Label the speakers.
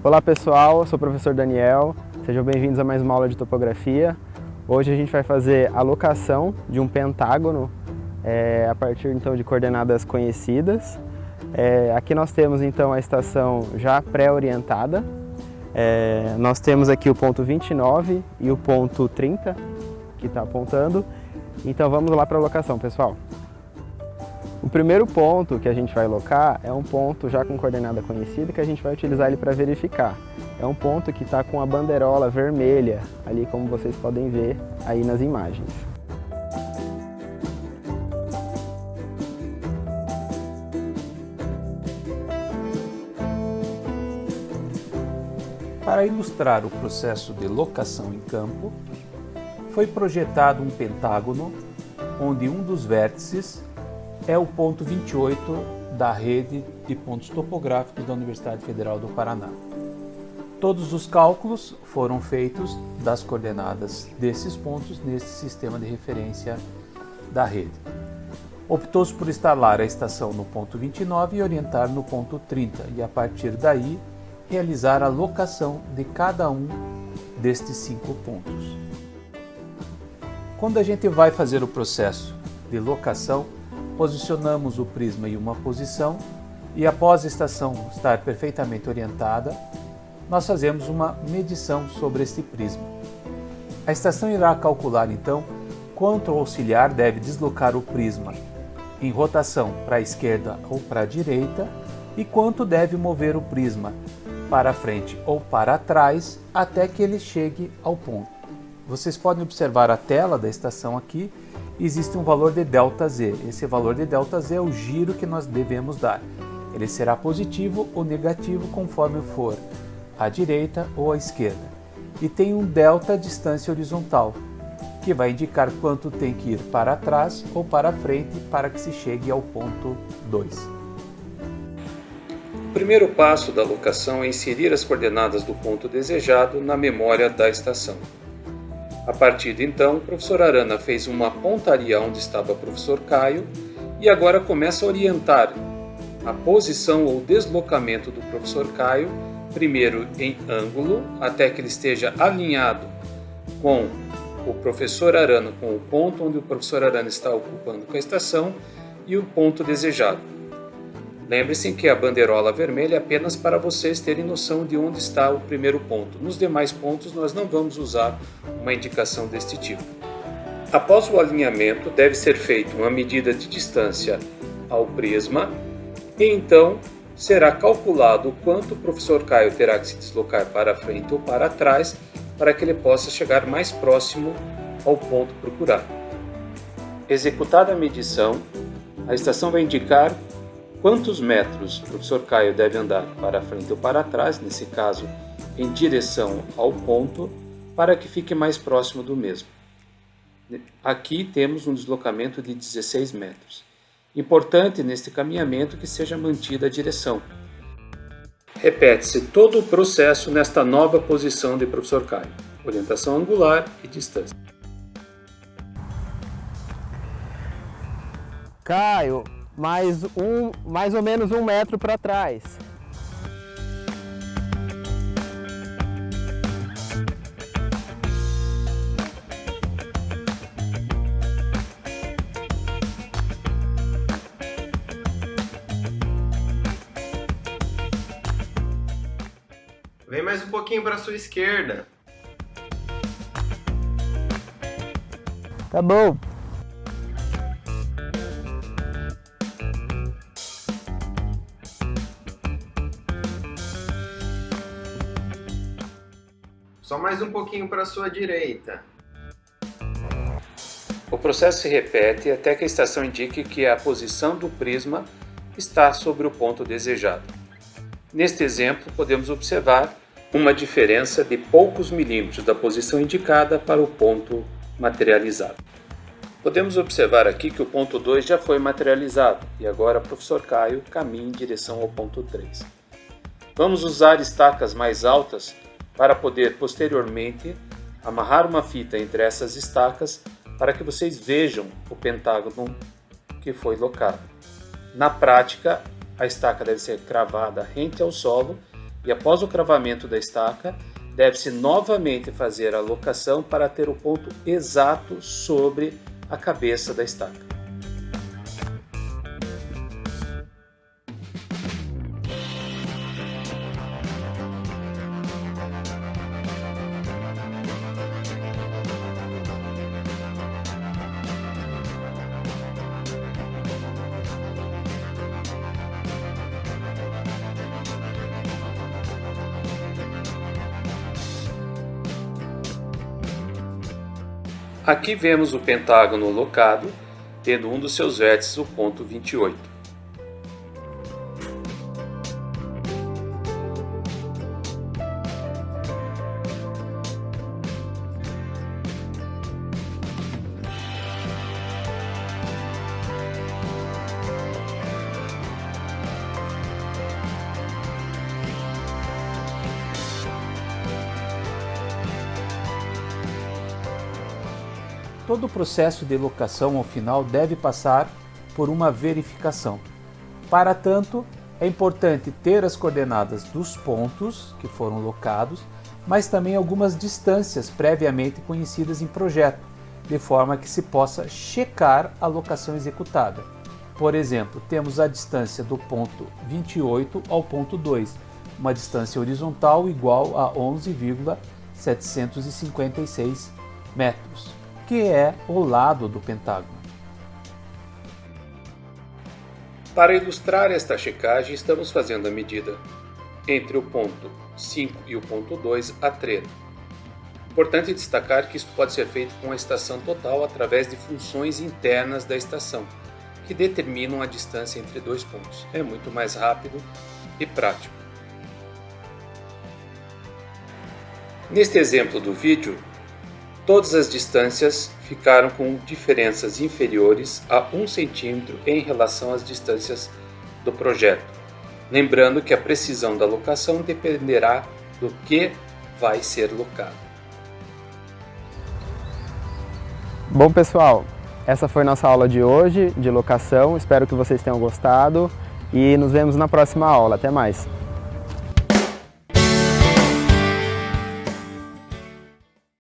Speaker 1: Olá pessoal, eu sou o professor Daniel, sejam bem-vindos a mais uma aula de topografia. Hoje a gente vai fazer a locação de um pentágono a partir então de coordenadas conhecidas. Aqui nós temos então a estação já pré-orientada. Nós temos aqui o ponto 29 e o ponto 30 que está apontando. Então vamos lá para a locação, pessoal. O primeiro ponto que a gente vai locar é um ponto já com coordenada conhecida que a gente vai utilizar ele para verificar. É um ponto que está com a bandeirola vermelha, ali como vocês podem ver aí nas imagens.
Speaker 2: Para ilustrar o processo de locação em campo, foi projetado um pentágono onde um dos vértices é o ponto 28 da rede de pontos topográficos da Universidade Federal do Paraná. Todos os cálculos foram feitos das coordenadas desses pontos nesse sistema de referência da rede. Optou-se por instalar a estação no ponto 29 e orientar no ponto 30 e a partir daí realizar a locação de cada um destes 5 pontos. Quando a gente vai fazer o processo de locação, posicionamos o prisma em uma posição e após a estação estar perfeitamente orientada, nós fazemos uma medição sobre este prisma. A estação irá calcular então quanto o auxiliar deve deslocar o prisma em rotação para a esquerda ou para a direita e quanto deve mover o prisma para frente ou para trás até que ele chegue ao ponto. Vocês podem observar a tela da estação aqui. Existe um valor de ΔZ. Esse valor de ΔZ é o giro que nós devemos dar. Ele será positivo ou negativo conforme for à direita ou à esquerda. E tem um delta distância horizontal, que vai indicar quanto tem que ir para trás ou para frente para que se chegue ao ponto 2. O primeiro passo da locação é inserir as coordenadas do ponto desejado na memória da estação. A partir de então, o professor Arana fez uma pontaria onde estava o professor Caio e agora começa a orientar a posição ou deslocamento do professor Caio, primeiro em ângulo, até que ele esteja alinhado com o professor Arana, com o ponto onde o professor Arana está ocupando com a estação e o ponto desejado. Lembre-se que a bandeirola vermelha é apenas para vocês terem noção de onde está o primeiro ponto. Nos demais pontos nós não vamos usar uma indicação deste tipo. Após o alinhamento, deve ser feita uma medida de distância ao prisma e então será calculado o quanto o professor Caio terá que se deslocar para frente ou para trás para que ele possa chegar mais próximo ao ponto procurado. Executada a medição, a estação vai indicar quantos metros o professor Caio deve andar para frente ou para trás, nesse caso em direção ao ponto, para que fique mais próximo do mesmo. Aqui temos um deslocamento de 16 metros. Importante neste caminhamento que seja mantida a direção. Repete-se todo o processo nesta nova posição de professor Caio. Orientação angular e distância.
Speaker 1: Caio, mais ou menos 1 metro para trás.
Speaker 3: Vem mais um pouquinho para a sua esquerda.
Speaker 1: Tá bom.
Speaker 3: Só mais um pouquinho para a sua direita.
Speaker 2: O processo se repete até que a estação indique que a posição do prisma está sobre o ponto desejado. Neste exemplo, podemos observar uma diferença de poucos milímetros da posição indicada para o ponto materializado. Podemos observar aqui que o ponto 2 já foi materializado e agora o professor Caio caminha em direção ao ponto 3. Vamos usar estacas mais altas para poder posteriormente amarrar uma fita entre essas estacas para que vocês vejam o pentágono que foi locado. Na prática, a estaca deve ser cravada rente ao solo e após o cravamento da estaca, deve-se novamente fazer a locação para ter o ponto exato sobre a cabeça da estaca. Aqui vemos o pentágono locado, tendo um dos seus vértices o ponto 28. Todo o processo de locação ao final deve passar por uma verificação. Para tanto, é importante ter as coordenadas dos pontos que foram locados, mas também algumas distâncias previamente conhecidas em projeto, de forma que se possa checar a locação executada. Por exemplo, temos a distância do ponto 28 ao ponto 2, uma distância horizontal igual a 11,756 metros. Que é o lado do pentágono. Para ilustrar esta checagem, estamos fazendo a medida entre o ponto 5 e o ponto 2 a treino. Importante destacar que isto pode ser feito com a estação total através de funções internas da estação, que determinam a distância entre dois pontos. É muito mais rápido e prático. Neste exemplo do vídeo, todas as distâncias ficaram com diferenças inferiores a 1 centímetro em relação às distâncias do projeto. Lembrando que a precisão da locação dependerá do que vai ser locado.
Speaker 1: Bom pessoal, essa foi nossa aula de hoje de locação, espero que vocês tenham gostado e nos vemos na próxima aula. Até mais!